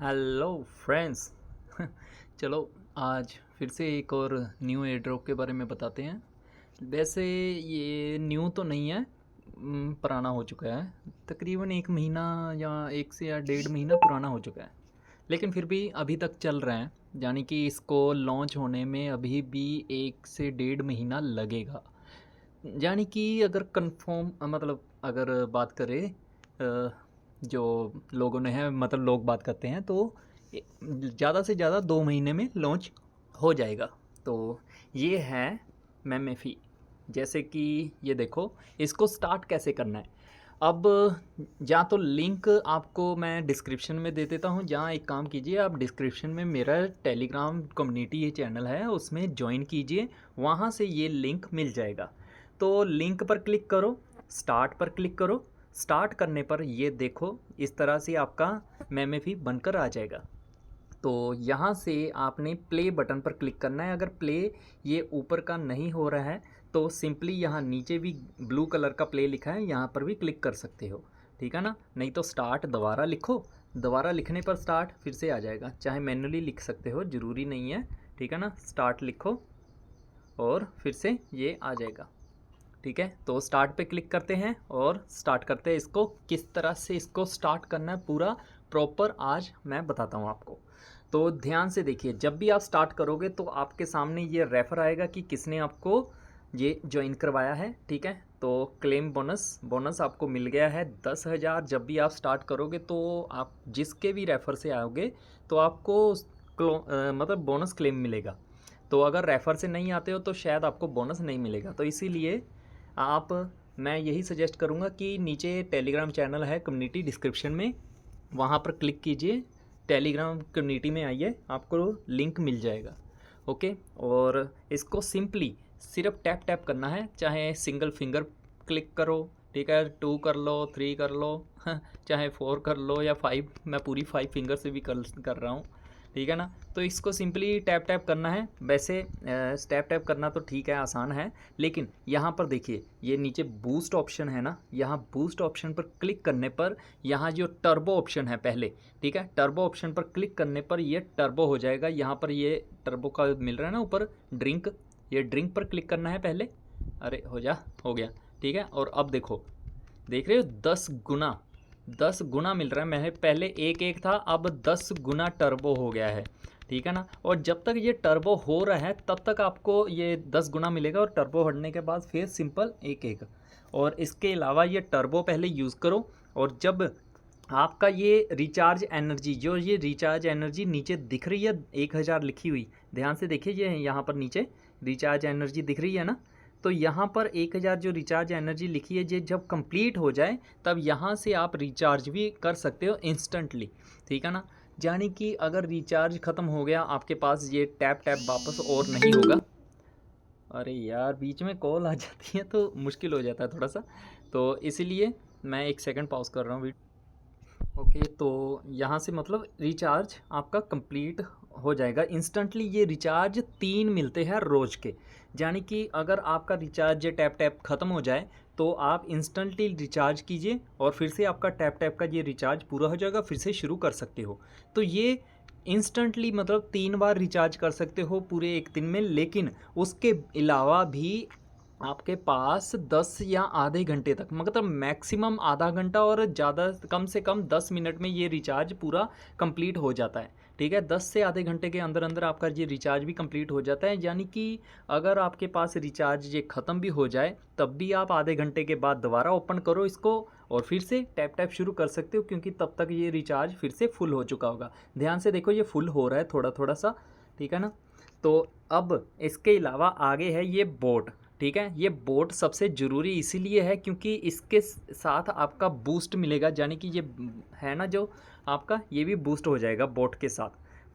Hello friends. चलो आज फिर से एक और न्यू एयर ड्रॉप के बारे में बताते हैं। वैसे ये न्यू तो नहीं है, पुराना हो चुका है। तकरीबन एक महीना या एक से या 1.5 महीना पुराना हो चुका है, लेकिन फिर भी अभी तक चल रहा है। यानी कि इसको लॉन्च होने में अभी भी 1 से 1.5 महीना लगेगा। यानी कि अगर कंफर्म मतलब अगर बात करें जो लोगों ने है मतलब लोग बात करते हैं तो ज़्यादा से ज़्यादा 2 महीने में लॉन्च हो जाएगा। तो ये है मेमेफी। जैसे कि ये देखो, इसको स्टार्ट कैसे करना है। अब या तो लिंक आपको मैं डिस्क्रिप्शन में दे देता हूँ, जहाँ एक काम कीजिए, आप डिस्क्रिप्शन में मेरा टेलीग्राम कम्युनिटी ये चैनल है उसमें ज्वाइन कीजिए, वहाँ से ये लिंक मिल जाएगा। तो लिंक पर क्लिक करो, स्टार्ट पर क्लिक करो। स्टार्ट करने पर ये देखो इस तरह से आपका मेमेफी बनकर आ जाएगा। तो यहाँ से आपने प्ले बटन पर क्लिक करना है। अगर प्ले ये ऊपर का नहीं हो रहा है तो सिंपली यहाँ नीचे भी ब्लू कलर का प्ले लिखा है, यहाँ पर भी क्लिक कर सकते हो, ठीक है ना। नहीं तो स्टार्ट दोबारा लिखो, दोबारा लिखने पर स्टार्ट फिर से आ जाएगा। चाहे मैनुअली लिख सकते हो, ज़रूरी नहीं है, ठीक है ना। स्टार्ट लिखो और फिर से ये आ जाएगा, ठीक है। तो स्टार्ट पे क्लिक करते हैं और स्टार्ट करते हैं। इसको किस तरह से इसको स्टार्ट करना है पूरा प्रॉपर आज मैं बताता हूँ आपको। तो ध्यान से देखिए, जब भी आप स्टार्ट करोगे तो आपके सामने ये रेफर आएगा कि किसने आपको ये ज्वाइन करवाया है, ठीक है। तो क्लेम बोनस बोनस आपको मिल गया है 10,000। जब भी आप स्टार्ट करोगे तो आप जिसके भी रेफ़र से आओगे तो आपको मतलब बोनस क्लेम मिलेगा। तो अगर रेफ़र से नहीं आते हो तो शायद आपको बोनस नहीं मिलेगा। तो इसीलिए आप मैं यही सजेस्ट करूँगा कि नीचे टेलीग्राम चैनल है कम्युनिटी डिस्क्रिप्शन में, वहाँ पर क्लिक कीजिए, टेलीग्राम कम्युनिटी में आइए, आपको लिंक मिल जाएगा। ओके। और इसको सिंपली सिर्फ टैप टैप करना है, चाहे सिंगल फिंगर क्लिक करो, ठीक है, 2 कर लो, 3 कर लो चाहे 4 कर लो या 5, मैं पूरी 5 फिंगर से भी कर रहा हूँ, ठीक है ना। तो इसको सिंपली टैप टैप करना है। वैसे टैप टैप करना तो ठीक है, आसान है, लेकिन यहाँ पर देखिए ये नीचे बूस्ट ऑप्शन है ना, यहाँ बूस्ट ऑप्शन पर क्लिक करने पर यहाँ जो टर्बो ऑप्शन है पहले, ठीक है, टर्बो ऑप्शन पर क्लिक करने पर ये टर्बो हो जाएगा। यहाँ पर ये टर्बो का मिल रहा है ना ऊपर ड्रिंक, ये ड्रिंक पर क्लिक करना है पहले। अरे हो गया, ठीक है। और अब देखो, देख रहे हो 10 गुना, 10 गुना मिल रहा है। मैं पहले एक एक था, अब 10 गुना टर्बो हो गया है, ठीक है ना। और जब तक ये टर्बो हो रहा है तब तक आपको ये 10 गुना मिलेगा, और टर्बो हटने के बाद फिर सिंपल एक एक। और इसके अलावा ये टर्बो पहले यूज़ करो, और जब आपका ये रिचार्ज एनर्जी, जो ये रिचार्ज एनर्जी नीचे दिख रही है 1000 लिखी हुई, ध्यान से देखिए, ये यहाँ पर नीचे रिचार्ज एनर्जी दिख रही है ना। तो यहाँ पर 1000 जो रिचार्ज एनर्जी लिखी है, ये जब कंप्लीट हो जाए तब यहाँ से आप रिचार्ज भी कर सकते हो इंस्टेंटली, ठीक है ना। यानी कि अगर रिचार्ज ख़त्म हो गया आपके पास, ये टैप टैप वापस और नहीं होगा। अरे यार, बीच में कॉल आ जाती है तो मुश्किल हो जाता है थोड़ा सा, तो इसीलिए मैं 1 सेकंड पॉज कर रहा हूँ। ओके। तो यहाँ से मतलब रिचार्ज आपका कंप्लीट हो जाएगा इंस्टेंटली। ये रिचार्ज 3 मिलते हैं रोज़ के। यानी कि अगर आपका रिचार्ज टैप टैप ख़त्म हो जाए तो आप इंस्टेंटली रिचार्ज कीजिए और फिर से आपका टैप टैप का ये रिचार्ज पूरा हो जाएगा, फिर से शुरू कर सकते हो। तो ये इंस्टेंटली मतलब 3 बार रिचार्ज कर सकते हो पूरे एक दिन में। लेकिन उसके अलावा भी आपके पास 10 या आधे घंटे तक, मतलब मैक्सिमम आधा घंटा और ज़्यादा कम से कम 10 मिनट में ये रिचार्ज पूरा कंप्लीट हो जाता है, ठीक है। 10 से आधे घंटे के अंदर अंदर आपका ये रिचार्ज भी कंप्लीट हो जाता है। यानी कि अगर आपके पास रिचार्ज ये ख़त्म भी हो जाए तब भी आप आधे घंटे के बाद दोबारा ओपन करो इसको और फिर से टैप टैप शुरू कर सकते हो, क्योंकि तब तक ये रिचार्ज फिर से फुल हो चुका होगा। ध्यान से देखो, ये फुल हो रहा है थोड़ा थोड़ा सा, ठीक है ना। तो अब इसके अलावा आगे है ये बोट, ठीक है। ये बोट सबसे ज़रूरी इसीलिए है क्योंकि इसके साथ आपका बूस्ट मिलेगा। यानी कि ये है ना जो आपका, ये भी बूस्ट हो जाएगा बोट के साथ।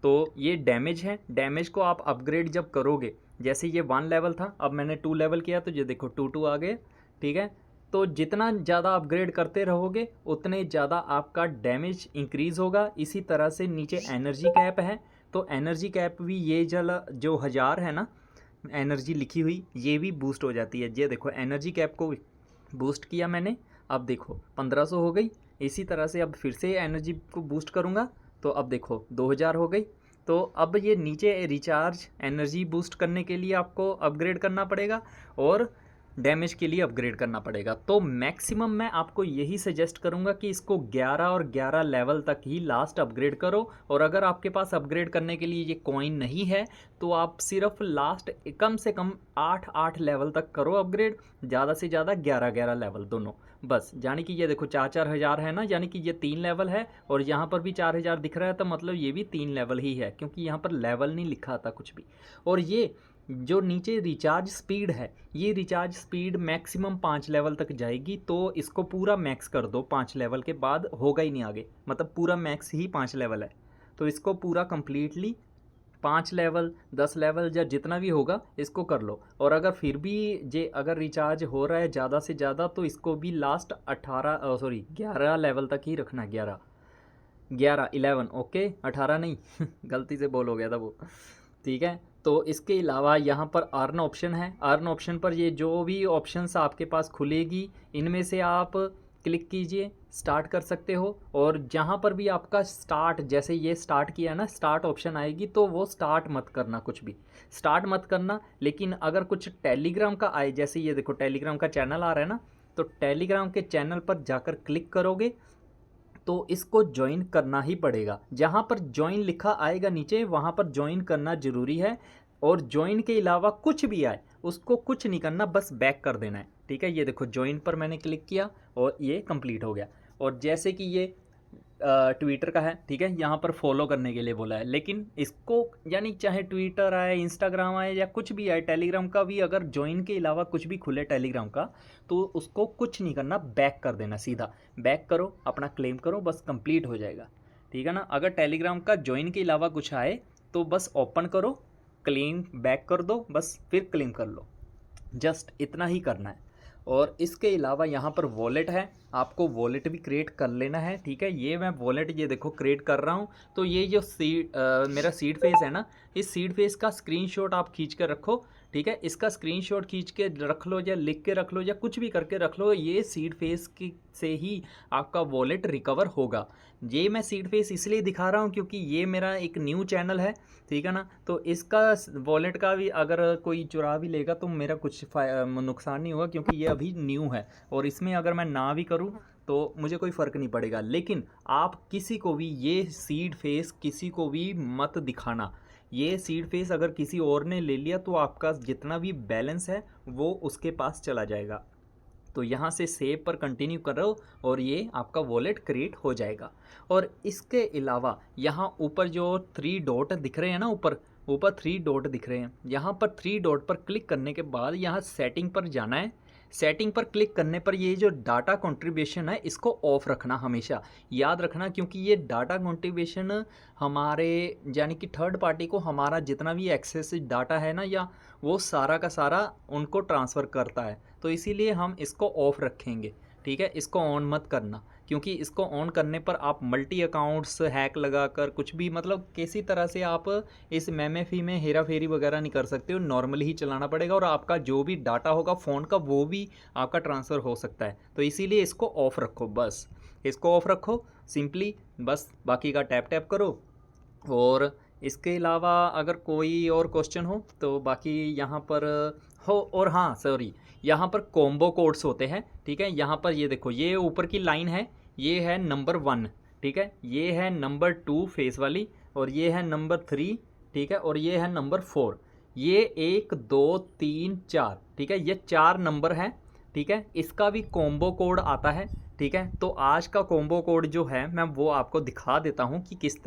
तो ये डैमेज है, डैमेज को आप अपग्रेड जब करोगे, जैसे ये 1 लेवल था, अब मैंने 2 लेवल किया तो ये देखो 2 आ गए, ठीक है। तो जितना ज़्यादा अपग्रेड करते रहोगे उतने ज़्यादा आपका डैमेज इंक्रीज़ होगा। इसी तरह से नीचे एनर्जी कैप है, तो एनर्जी कैप भी ये जो 1000 है ना एनर्जी लिखी हुई, ये भी बूस्ट हो जाती है। ये देखो एनर्जी कैप को बूस्ट किया मैंने, अब देखो 1500 हो गई। इसी तरह से अब फिर से एनर्जी को बूस्ट करूँगा तो अब देखो 2000 हो गई। तो अब ये नीचे रिचार्ज एनर्जी बूस्ट करने के लिए आपको अपग्रेड करना पड़ेगा और डैमेज के लिए अपग्रेड करना पड़ेगा। तो मैक्सिमम मैं आपको यही सजेस्ट करूंगा कि इसको 11 और 11 लेवल तक ही लास्ट अपग्रेड करो। और अगर आपके पास अपग्रेड करने के लिए ये कॉइन नहीं है तो आप सिर्फ लास्ट कम से कम 8 लेवल तक करो अपग्रेड, ज़्यादा से ज़्यादा 11 लेवल दोनों बस। यानी कि ये देखो 4 हज़ार है ना, यानी कि ये 3 लेवल है और यहाँ पर भी 4000 दिख रहा है, तो मतलब ये भी 3 लेवल ही है, क्योंकि यहाँ पर लेवल नहीं लिखा था कुछ भी। और ये जो नीचे रिचार्ज स्पीड है, ये रिचार्ज स्पीड मैक्सिमम 5 लेवल तक जाएगी। तो इसको पूरा मैक्स कर दो, 5 लेवल के बाद होगा ही नहीं आगे, मतलब पूरा मैक्स ही 5 लेवल है। तो इसको पूरा कंप्लीटली 5 लेवल 10 लेवल या जितना भी होगा इसको कर लो। और अगर फिर भी अगर रिचार्ज हो रहा है ज़्यादा से ज़्यादा तो इसको भी लास्ट 11 लेवल तक ही रखना। 11 ओके, 18 नहीं गलती से बोल हो गया था वो, ठीक है। तो इसके अलावा यहाँ पर अर्न ऑप्शन है। अर्न ऑप्शन पर ये जो भी ऑप्शंस आपके पास खुलेगी इनमें से आप क्लिक कीजिए, स्टार्ट कर सकते हो। और जहाँ पर भी आपका स्टार्ट, जैसे ये स्टार्ट किया ना, स्टार्ट ऑप्शन आएगी तो वो स्टार्ट मत करना, कुछ भी स्टार्ट मत करना। लेकिन अगर कुछ टेलीग्राम का आए, जैसे ये देखो टेलीग्राम का चैनल आ रहा है ना, तो टेलीग्राम के चैनल पर जाकर क्लिक करोगे तो इसको ज्वाइन करना ही पड़ेगा। जहाँ पर ज्वाइन लिखा आएगा नीचे वहाँ पर ज्वाइन करना ज़रूरी है। और ज्वाइन के अलावा कुछ भी आए उसको कुछ नहीं करना, बस बैक कर देना है, ठीक है। ये देखो ज्वाइन पर मैंने क्लिक किया और ये कंप्लीट हो गया। और जैसे कि ये ट्विटर का है, ठीक है, यहाँ पर फॉलो करने के लिए बोला है, लेकिन इसको यानी चाहे ट्विटर आए, इंस्टाग्राम आए या कुछ भी आए, टेलीग्राम का भी अगर ज्वाइन के अलावा कुछ भी खुले टेलीग्राम का तो उसको कुछ नहीं करना, बैक कर देना, सीधा बैक करो, अपना क्लेम करो, बस कंप्लीट हो जाएगा, ठीक है ना। अगर टेलीग्राम का ज्वाइन के अलावा कुछ आए तो बस ओपन करो, क्लेम बैक कर दो, बस फिर क्लेम कर लो, जस्ट इतना ही करना है। और इसके अलावा यहाँ पर वॉलेट है, आपको वॉलेट भी क्रिएट कर लेना है, ठीक है। ये मैं वॉलेट ये देखो क्रिएट कर रहा हूँ। तो ये जो मेरा सीड फेस है ना, इस सीड फेस का स्क्रीनशॉट आप खींच कर रखो, ठीक है। इसका स्क्रीनशॉट खींच के रख लो या लिख के रख लो या कुछ भी करके रख लो। ये सीड फेस की से ही आपका वॉलेट रिकवर होगा। ये मैं सीड फेस इसलिए दिखा रहा हूँ क्योंकि ये मेरा एक न्यू चैनल है, ठीक है ना। तो इसका वॉलेट का भी अगर कोई चुरा भी लेगा तो मेरा कुछ नुकसान नहीं होगा, क्योंकि ये अभी न्यू है। और इसमें अगर मैं ना भी करूँ तो मुझे कोई फ़र्क नहीं पड़ेगा। लेकिन आप किसी को भी ये सीड फेस किसी को भी मत दिखाना। ये सीड फेस अगर किसी और ने ले लिया तो आपका जितना भी बैलेंस है वो उसके पास चला जाएगा। तो यहाँ से सेव पर कंटिन्यू करो और ये आपका वॉलेट क्रिएट हो जाएगा। और इसके अलावा यहाँ ऊपर जो 3 डॉट दिख रहे हैं ना, ऊपर 3 डॉट दिख रहे हैं, यहाँ पर 3 डॉट पर क्लिक करने के बाद यहाँ सेटिंग पर जाना है। सेटिंग पर क्लिक करने पर ये जो डाटा कंट्रीब्यूशन है इसको ऑफ रखना, हमेशा याद रखना, क्योंकि ये डाटा कंट्रीब्यूशन हमारे यानी कि थर्ड पार्टी को हमारा जितना भी एक्सेस डाटा है ना, या वो सारा का सारा उनको ट्रांसफ़र करता है। तो इसीलिए हम इसको ऑफ रखेंगे, ठीक है। इसको ऑन मत करना, क्योंकि इसको ऑन करने पर आप मल्टी अकाउंट्स हैक लगाकर कुछ भी, मतलब किसी तरह से आप इस मेमेफी में हेरा फेरी वगैरह नहीं कर सकते हो। नॉर्मली ही चलाना पड़ेगा और आपका जो भी डाटा होगा फ़ोन का वो भी आपका ट्रांसफ़र हो सकता है। तो इसीलिए इसको ऑफ़ रखो, बस इसको ऑफ़ रखो सिंपली, बस बाकी का टैप टैप करो। और इसके अलावा अगर कोई और क्वेश्चन हो तो बाकी यहाँ पर हो। और हाँ सॉरी, यहाँ पर कॉम्बो कोड्स होते हैं, ठीक है। यहाँ पर ये देखो, ये ऊपर की लाइन है, ये है नंबर 1, ठीक है, ये है नंबर 2 फेस वाली, और ये है नंबर 3, ठीक है, और ये है नंबर 4। ये 1 2 3 4, ठीक है, ये 4 नंबर हैं, ठीक है। इसका भी कॉम्बो कोड आता है, ठीक है। तो आज का कॉम्बो कोड जो है मैं वो आपको दिखा देता हूँ कि किस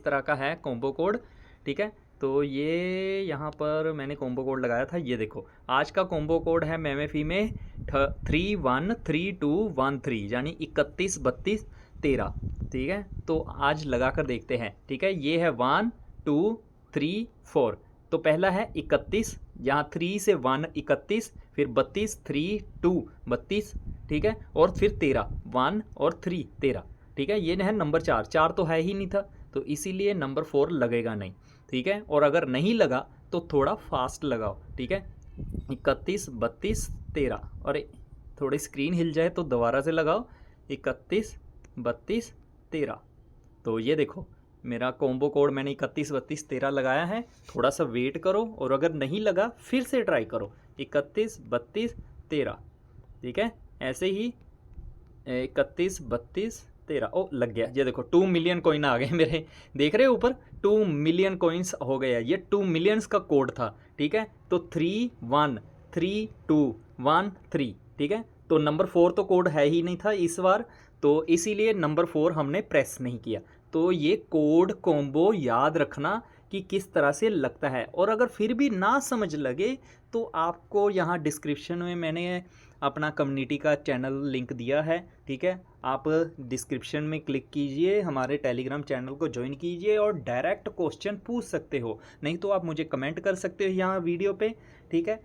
तरह का है कॉम्बो कोड, ठीक है। तो ये यहाँ पर मैंने कॉम्बो कोड लगाया था, ये देखो आज का कॉम्बो कोड है मेमेफी में 313213, यानी 31 32 13, ठीक है। तो आज लगा कर देखते हैं, ठीक है। ये है 1 2 3 4, तो पहला है 31, यहाँ 3 से 1 31, फिर 32 3 2 32, ठीक है, और फिर 13 1 और 3 13, ठीक है। ये है नंबर 4 तो है ही नहीं था, तो इसीलिए नंबर 4 लगेगा नहीं, ठीक है। और अगर नहीं लगा तो थोड़ा फास्ट लगाओ, ठीक है। 31 32 13, और थोड़ी स्क्रीन हिल जाए तो दोबारा से लगाओ 31 32 13, तो ये देखो मेरा कॉम्बो कोड मैंने 31 32 13 लगाया है। थोड़ा सा वेट करो और अगर नहीं लगा फिर से ट्राई करो 31 32 13। ठीक है, ऐसे ही 31 32 13। ओ लग गया, ये देखो 2 मिलियन कॉइन आ गए मेरे, देख रहे हो ऊपर 2 मिलियन कॉइन्स हो गया। ये 2 मिलियंस का कोड था। ठीक है, तो 3 1 3 2 1 3। ठीक है, तो नंबर 4 तो कोड है ही नहीं था इस बार, तो इसीलिए नंबर 4 हमने प्रेस नहीं किया। तो ये कोड कॉम्बो याद रखना कि किस तरह से लगता है। और अगर फिर भी ना समझ लगे तो आपको यहाँ डिस्क्रिप्शन में मैंने अपना कम्युनिटी का चैनल लिंक दिया है। ठीक है, आप डिस्क्रिप्शन में क्लिक कीजिए, हमारे टेलीग्राम चैनल को ज्वाइन कीजिए और डायरेक्ट क्वेश्चन पूछ सकते हो, नहीं तो आप मुझे कमेंट कर सकते हो यहाँ वीडियो पे। ठीक है,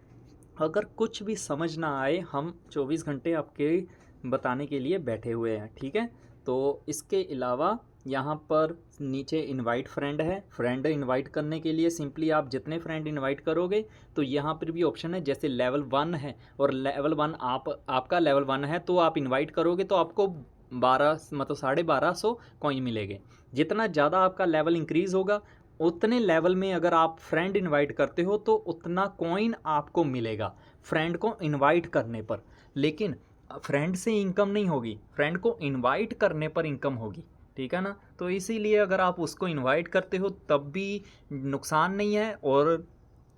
अगर कुछ भी समझ ना आए हम 24 घंटे आपके बताने के लिए बैठे हुए हैं। ठीक है, तो इसके अलावा यहाँ पर नीचे इनवाइट फ्रेंड है। फ्रेंड इनवाइट करने के लिए सिंपली आप जितने फ्रेंड इनवाइट करोगे तो यहाँ पर भी ऑप्शन है, जैसे लेवल 1 है और लेवल 1 आपका लेवल 1 है तो आप इनवाइट करोगे तो आपको 12 मतलब 1250 कॉइन मिलेंगे। जितना ज़्यादा आपका लेवल इंक्रीज़ होगा उतने लेवल में अगर आप फ्रेंड इनवाइट करते हो तो उतना कॉइन आपको मिलेगा फ्रेंड को इनवाइट करने पर। लेकिन फ्रेंड से इनकम नहीं होगी, फ्रेंड को इनवाइट करने पर इनकम होगी। ठीक है ना, तो इसीलिए अगर आप उसको इनवाइट करते हो तब भी नुकसान नहीं है और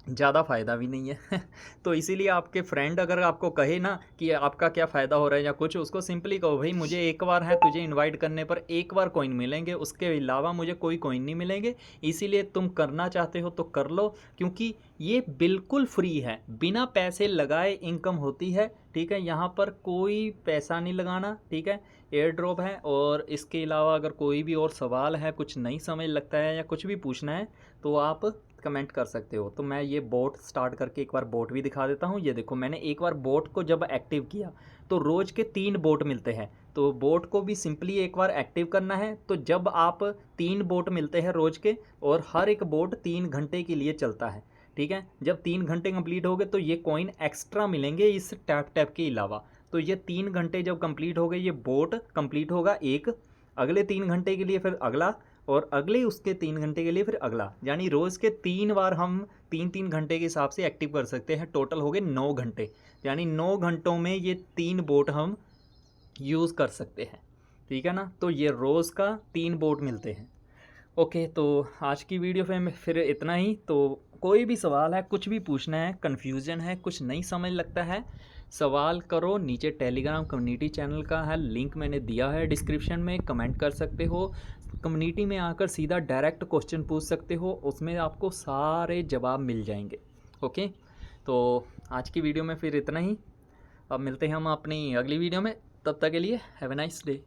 ज़्यादा फ़ायदा भी नहीं है तो इसीलिए आपके फ्रेंड अगर आपको कहे ना कि आपका क्या फ़ायदा हो रहा है या कुछ, उसको सिंपली कहो भाई मुझे एक बार है तुझे इनवाइट करने पर एक बार कॉइन मिलेंगे, उसके अलावा मुझे कोई कॉइन नहीं मिलेंगे। इसीलिए तुम करना चाहते हो तो कर लो, क्योंकि ये बिल्कुल फ्री है, बिना पैसे लगाए इनकम होती है। ठीक है, यहाँ पर कोई पैसा नहीं लगाना। ठीक है, एयर ड्रॉप है। और इसके अलावा अगर कोई भी और सवाल है, कुछ नहीं समझ लगता है या कुछ भी पूछना है तो आप कमेंट कर सकते हो। तो मैं ये बोट स्टार्ट करके एक बार बोट भी दिखा देता हूँ। ये देखो मैंने एक बार बोट को जब एक्टिव किया तो रोज़ के 3 बोट मिलते हैं, तो बोट को भी सिंपली एक बार एक्टिव करना है। तो जब आप 3 बोट मिलते हैं रोज़ के और हर एक बोट 3 घंटे के लिए चलता है। ठीक है, जब 3 घंटे कंप्लीट हो गए तो ये कॉइन एक्स्ट्रा मिलेंगे इस टैप टैप के अलावा। तो ये 3 घंटे जब कंप्लीट हो गए, ये बोट कंप्लीट होगा एक, अगले 3 घंटे के लिए फिर अगला, और अगले उसके 3 घंटे के लिए फिर अगला, यानी रोज़ के 3 बार हम 3-3 घंटे के हिसाब से एक्टिव कर सकते हैं। टोटल हो गए 9 घंटे, यानी 9 घंटों में ये 3 बोट हम यूज़ कर सकते हैं। ठीक है ना, तो ये रोज़ का 3 बोट मिलते हैं। ओके, तो आज की वीडियो पे फिर इतना ही। तो कोई भी सवाल है, कुछ भी पूछना है, कन्फ्यूज़न है, कुछ नहीं समझ लगता है, सवाल करो। नीचे टेलीग्राम कम्युनिटी चैनल का है लिंक मैंने दिया है डिस्क्रिप्शन में, कमेंट कर सकते हो। कम्युनिटी में आकर सीधा डायरेक्ट क्वेश्चन पूछ सकते हो, उसमें आपको सारे जवाब मिल जाएंगे। ओके, तो आज की वीडियो में फिर इतना ही। अब मिलते हैं हम अपनी अगली वीडियो में, तब तक के लिए हैव ए नाइस डे।